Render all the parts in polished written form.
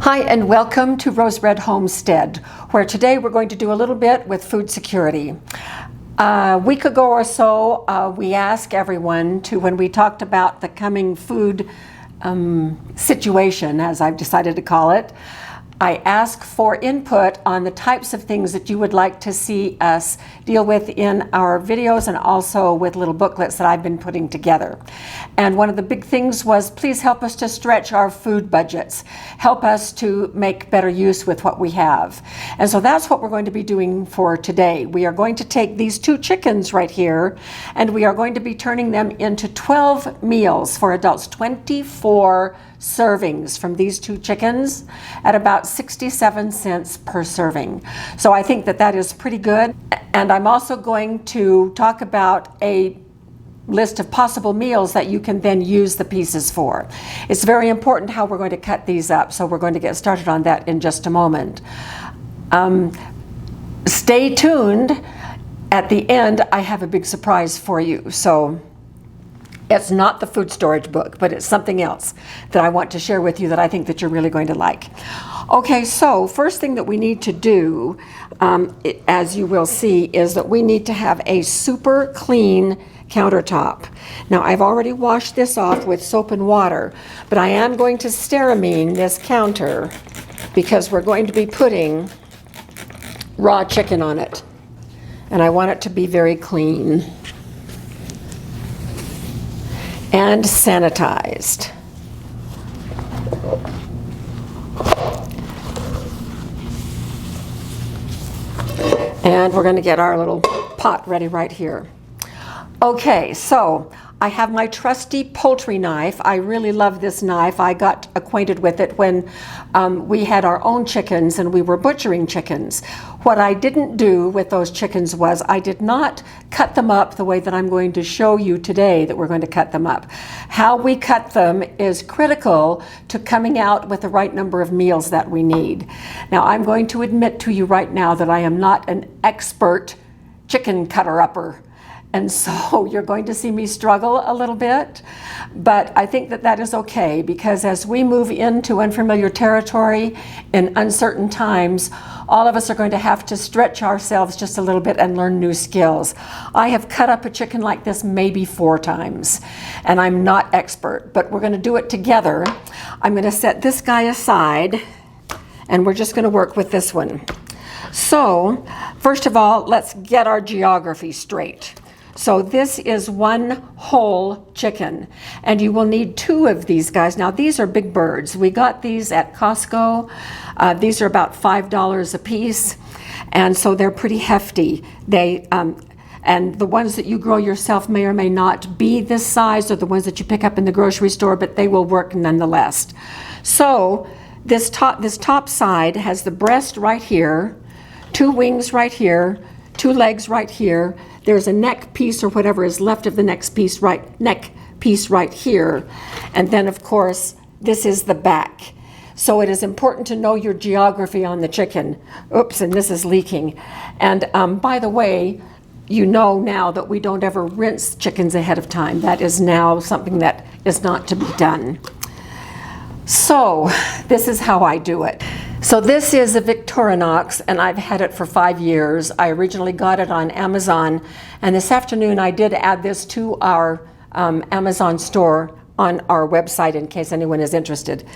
Hi and welcome to Rose Red Homestead, where today we're going to do a little bit with food security. A week ago or so, we asked everyone to, when we talked about the coming food situation, as I've decided to call it, I asked for input on the types of things that you would like to see us deal with in our videos and also with little booklets that I've been putting together. And one of the big things was, please help us to stretch our food budgets. Help us to make better use with what we have. And so that's what we're going to be doing for today. We are going to take these 2 chickens right here and we are going to be turning them into 12 meals for adults, 24 servings from these 2 chickens at about 67 cents per serving. So I think that that is pretty good. And I'm also going to talk about a list of possible meals that you can then use the pieces for. It's very important how we're going to cut these up, so we're going to get started on that in just a moment. Stay tuned. At the end, I have a big surprise for you. So it's not the food storage book, but it's something else that I want to share with you that I think that you're really going to like. Okay, so first thing that we need to do, as you will see, is that we need to have a super clean countertop. Now, I've already washed this off with soap and water, but I am going to steramine this counter because we're going to be putting raw chicken on it. And I want it to be very clean and sanitized. And we're going to get our little pot ready right here. Okay, so I have my trusty poultry knife. I really love this knife. I got acquainted with it when we had our own chickens and we were butchering chickens. What I didn't do with those chickens was I did not cut them up the way that I'm going to show you today that we're going to cut them up. How we cut them is critical to coming out with the right number of meals that we need. Now, I'm going to admit to you right now that I am not an expert chicken cutter-upper. And so you're going to see me struggle a little bit, but I think that that is okay, because as we move into unfamiliar territory in uncertain times, all of us are going to have to stretch ourselves just a little bit and learn new skills. I have cut up a chicken like this maybe 4 times, and I'm not expert, but we're going to do it together. I'm going to set this guy aside, and we're just going to work with this one. So, first of all, let's get our geography straight. So this is 1 whole chicken, and you will need 2 of these guys. Now, these are big birds. We got these at Costco. These are about $5 a piece, and so they're pretty hefty. They and the ones that you grow yourself may or may not be this size, or the ones that you pick up in the grocery store, but they will work nonetheless. So this top side has the breast right here, 2 wings right here, 2 legs right here. There's a neck piece or whatever is left of the neck piece right here. And then, of course, this is the back. So it is important to know your geography on the chicken. Oops, and this is leaking. And by the way, you know now that we don't ever rinse chickens ahead of time. That is now something that is not to be done. So this is how I do it. So this is a Victorinox, and I've had it for 5 years. I originally got it on Amazon, and this afternoon I did add this to our Amazon store on our website in case anyone is interested.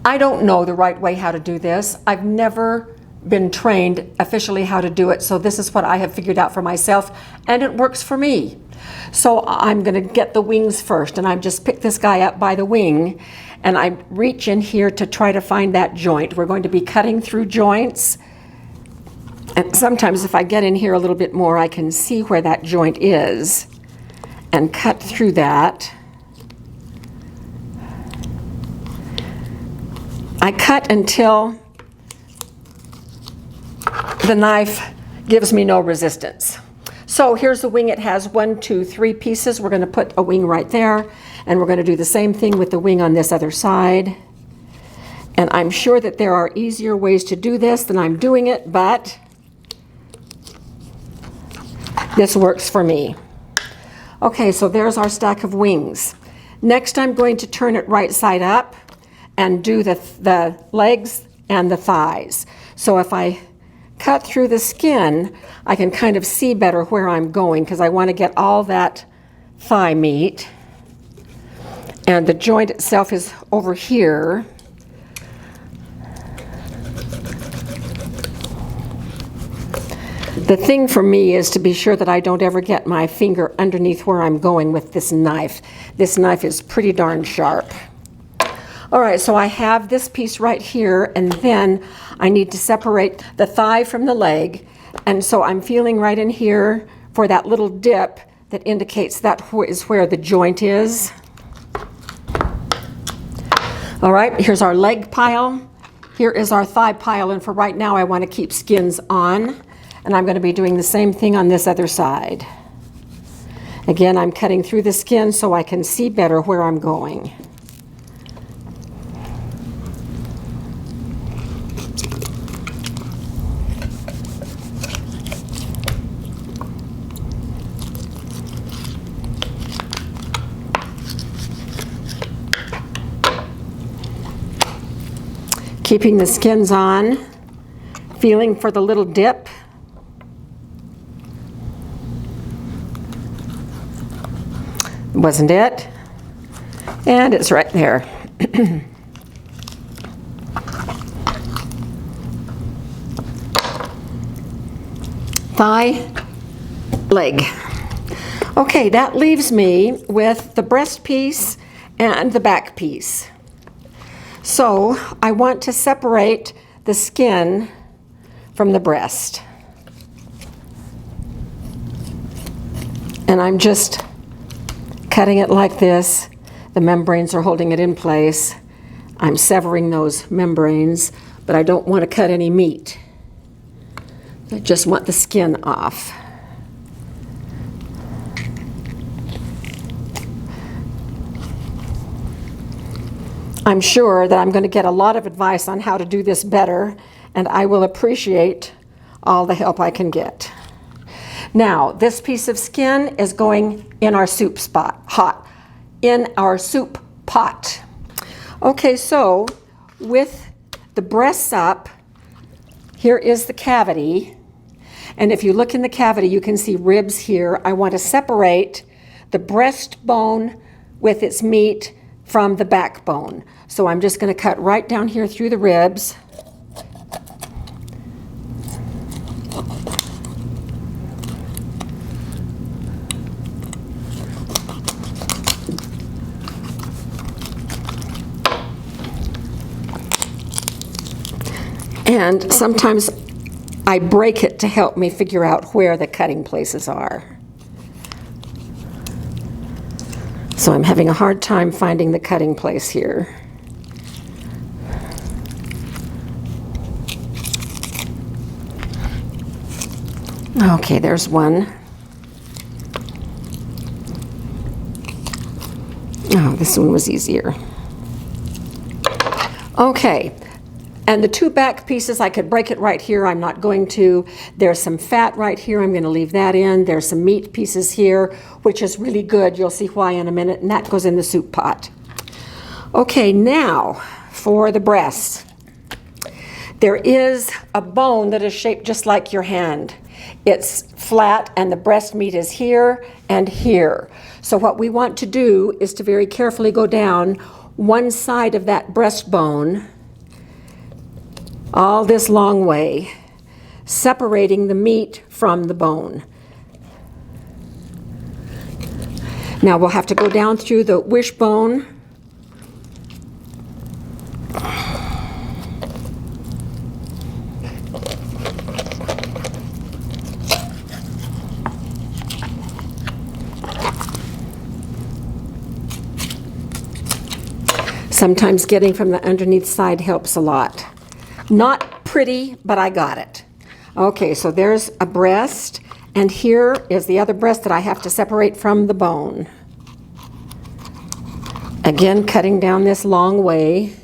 I don't know the right way how to do this. I've never been trained officially how to do it, so this is what I have figured out for myself, and it works for me. So I'm going to get the wings first, and I've just picked this guy up by the wing, and I reach in here to try to find that joint. We're going to be cutting through joints, and sometimes if I get in here a little bit more, I can see where that joint is and cut through that. I cut until the knife gives me no resistance. So here's the wing. It has 1, 2, 3 pieces. We're going to put a wing right there, and we're going to do the same thing with the wing on this other side. And I'm sure that there are easier ways to do this than I'm doing it, but this works for me. Okay, so there's our stack of wings. Next, I'm going to turn it right side up, and do the legs and the thighs. So if I cut through the skin, I can kind of see better where I'm going because I want to get all that thigh meat. And the joint itself is over here. The thing for me is to be sure that I don't ever get my finger underneath where I'm going with this knife. This knife is pretty darn sharp. All right, so I have this piece right here, and then I need to separate the thigh from the leg. And so I'm feeling right in here for that little dip that indicates that is where the joint is. All right, here's our leg pile. Here is our thigh pile, and for right now I want to keep skins on. And I'm going to be doing the same thing on this other side. Again, I'm cutting through the skin so I can see better where I'm going. Keeping the skins on, feeling for the little dip. Wasn't it? And it's right there. Thigh, leg. Okay, that leaves me with the breast piece and the back piece. So I want to separate the skin from the breast. And I'm just cutting it like this. The membranes are holding it in place. I'm severing those membranes, but I don't want to cut any meat. I just want the skin off. I'm sure that I'm going to get a lot of advice on how to do this better, and I will appreciate all the help I can get. Now, this piece of skin is going in our soup pot. Okay, so with the breasts up, here is the cavity. And if you look in the cavity, you can see ribs here. I want to separate the breastbone with its meat from the backbone. So I'm just going to cut right down here through the ribs. And sometimes I break it to help me figure out where the cutting places are. So I'm having a hard time finding the cutting place here. Okay, there's one. Oh, this one was easier. Okay. And the two back pieces, I could break it right here. I'm not going to. There's some fat right here. I'm going to leave that in. There's some meat pieces here, which is really good. You'll see why in a minute. And that goes in the soup pot. Okay, now for the breast. There is a bone that is shaped just like your hand. It's flat, and the breast meat is here and here. So what we want to do is to very carefully go down one side of that breastbone all this long way, separating the meat from the bone. Now we'll have to go down through the wishbone. Sometimes getting from the underneath side helps a lot. Not pretty, but I got it. Okay, so there's a breast, and here is the other breast that I have to separate from the bone. Again, cutting down this long way.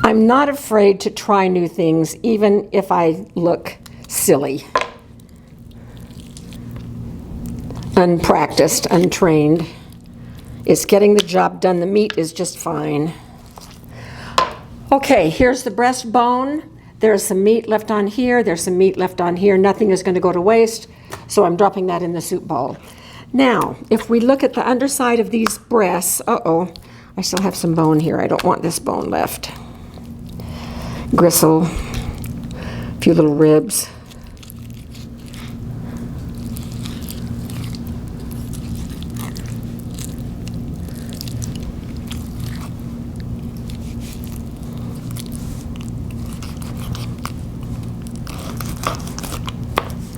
I'm not afraid to try new things, even if I look silly, unpracticed, untrained. It's getting the job done. The meat is just fine. Okay, here's the breastbone. There's some meat left on here. There's some meat left on here. Nothing is going to go to waste, so I'm dropping that in the soup bowl. Now, if we look at the underside of these breasts, I still have some bone here. I don't want this bone left. Gristle, a few little ribs.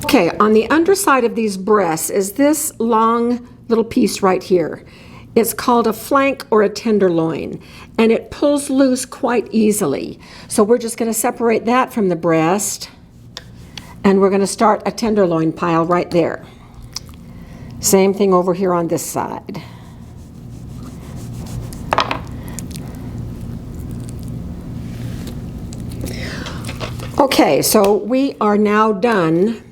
Okay, on the underside of these breasts is this long little piece right here. It's called a flank or a tenderloin, and it pulls loose quite easily. So we're just going to separate that from the breast, and we're going to start a tenderloin pile right there. Same thing over here on this side. Okay, so we are now done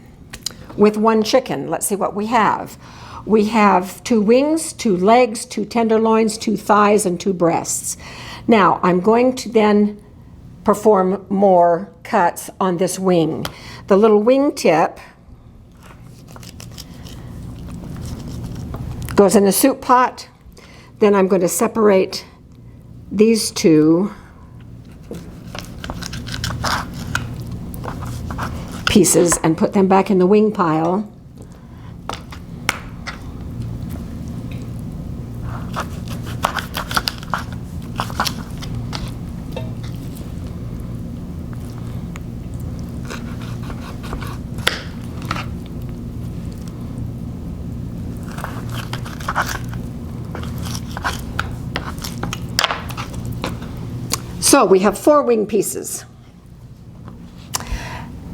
with one chicken. Let's see what we have. We have 2 wings, 2 legs, 2 tenderloins, 2 thighs, and 2 breasts. Now, I'm going to then perform more cuts on this wing. The little wing tip goes in the soup pot. Then I'm going to separate these 2 pieces and put them back in the wing pile. So we have 4 wing pieces.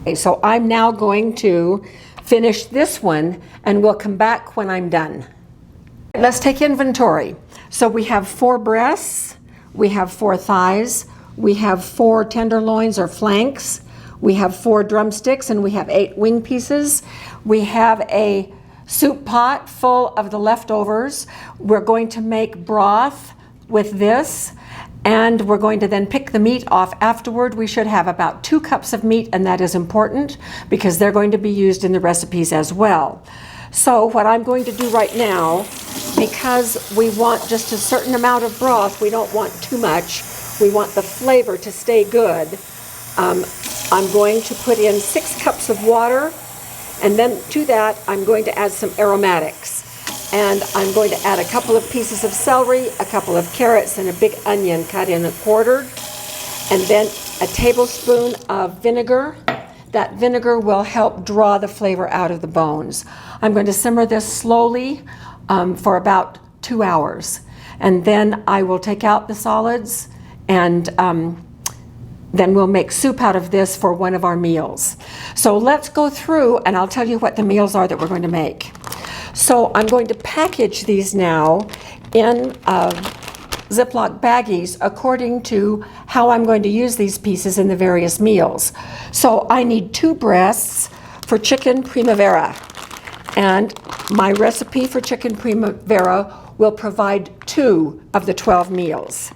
Okay, so I'm now going to finish this one, and we'll come back when I'm done. Let's take inventory. So we have 4 breasts, we have 4 thighs, we have 4 tenderloins or flanks, we have 4 drumsticks, and we have 8 wing pieces. We have a soup pot full of the leftovers. We're going to make broth with this, and we're going to then pick the meat off afterward. We should have about 2 cups of meat, and that is important because they're going to be used in the recipes as well. So what I'm going to do right now, because we want just a certain amount of broth, we don't want too much, we want the flavor to stay good, I'm going to put in 6 cups of water, and then to that I'm going to add some aromatics. And I'm going to add a couple of pieces of celery, a couple of carrots, and a big onion cut in and quartered. And then a tablespoon of vinegar. That vinegar will help draw the flavor out of the bones. I'm going to simmer this slowly for about 2 hours. And then I will take out the solids, and then we'll make soup out of this for one of our meals. So let's go through, and I'll tell you what the meals are that we're going to make. So I'm going to package these now in Ziploc baggies according to how I'm going to use these pieces in the various meals. So I need 2 breasts for chicken primavera, and my recipe for chicken primavera will provide 2 of the 12 meals.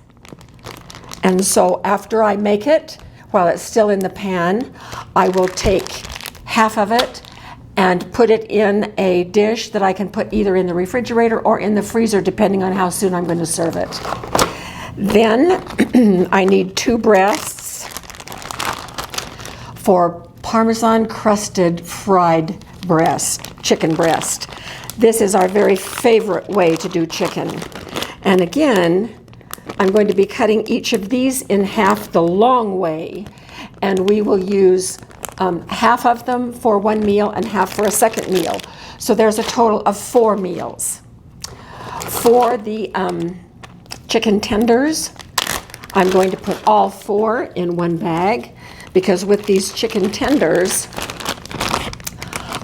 And so after I make it, while it's still in the pan, I will take half of it and put it in a dish that I can put either in the refrigerator or in the freezer, depending on how soon I'm going to serve it. Then I need 2 breasts for Parmesan crusted fried breast, chicken breast. This is our very favorite way to do chicken. And again, I'm going to be cutting each of these in half the long way, and we will use half of them for one meal and half for a second meal. So there's a total of 4 meals. For the chicken tenders, I'm going to put all 4 in one bag, because with these chicken tenders,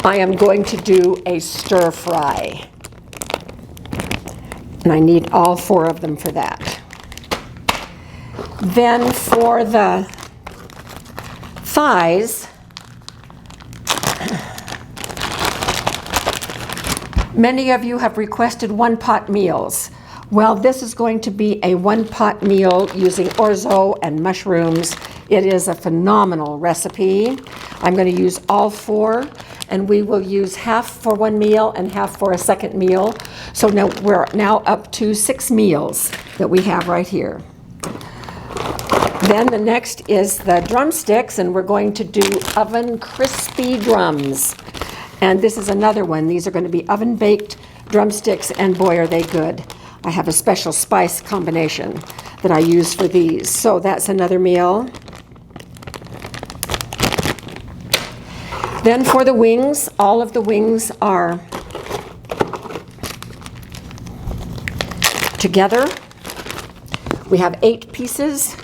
I am going to do a stir fry. And I need all 4 of them for that. Then for the thighs, many of you have requested one-pot meals. Well, this is going to be a one-pot meal using orzo and mushrooms. It is a phenomenal recipe. I'm going to use all 4, and we will use half for one meal and half for a second meal. So now we're up to 6 meals that we have right here. Then the next is the drumsticks, and we're going to do oven crispy drums. And this is another one. These are going to be oven baked drumsticks, and boy, are they good. I have a special spice combination that I use for these. So that's another meal. Then for the wings, all of the wings are together. We have 8 pieces,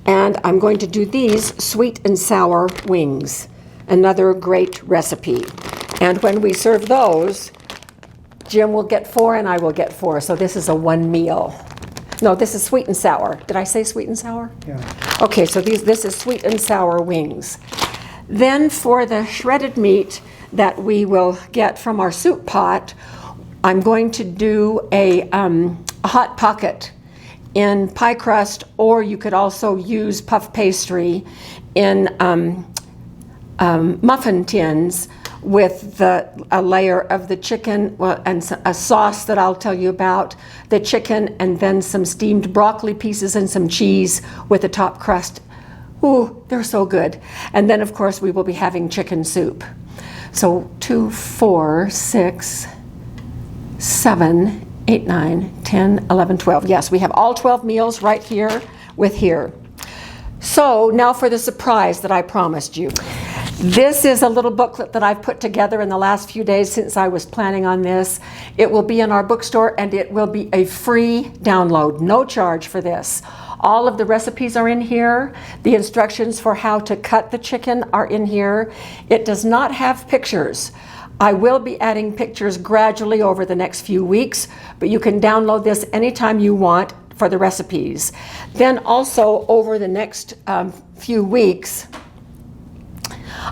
and I'm going to do these sweet and sour wings. Another great recipe. And when we serve those, Jim will get 4 and I will get 4. So this is a 1 meal. No, this is sweet and sour. Did I say sweet and sour? Yeah. Okay, so this is sweet and sour wings. Then for the shredded meat that we will get from our soup pot, I'm going to do a hot pocket in pie crust, or you could also use puff pastry in muffin tins with a layer of the chicken, and a sauce that I'll tell you about, the chicken, and then some steamed broccoli pieces and some cheese with the top crust. Ooh, they're so good. And then, of course, we will be having chicken soup. So 2, 4, 6, 7, 8, 9, 10, 11, 12. Yes, we have all 12 meals right here with here. So now for the surprise that I promised you. This is a little booklet that I've put together in the last few days since I was planning on this. It will be in our bookstore, and it will be a free download, no charge for this. All of the recipes are in here. The instructions for how to cut the chicken are in here. It does not have pictures. I will be adding pictures gradually over the next few weeks, but you can download this anytime you want for the recipes. Then also over the next few weeks,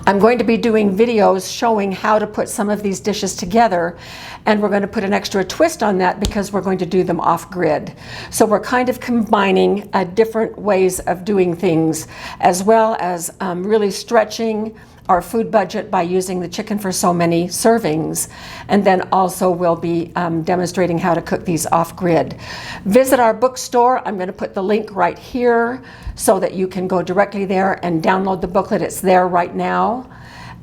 I'm going to be doing videos showing how to put some of these dishes together, and we're going to put an extra twist on that because we're going to do them off-grid. So we're kind of combining different ways of doing things, as well as really stretching our food budget by using the chicken for so many servings. And then also we'll be demonstrating how to cook these off-grid. Visit our bookstore. I'm going to put the link right here so that you can go directly there and download the booklet. It's there right now.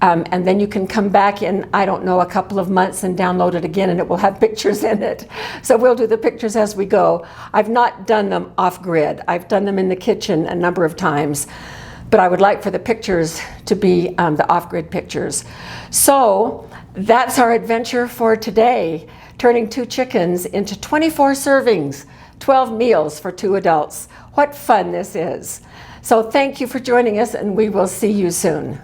And then you can come back in, I don't know, a couple of months and download it again, and it will have pictures in it. So we'll do the pictures as we go. I've not done them off-grid. I've done them in the kitchen a number of times. But I would like for the pictures to be the off-grid pictures. So that's our adventure for today, turning 2 chickens into 24 servings, 12 meals for 2 adults. What fun this is. So thank you for joining us, and we will see you soon.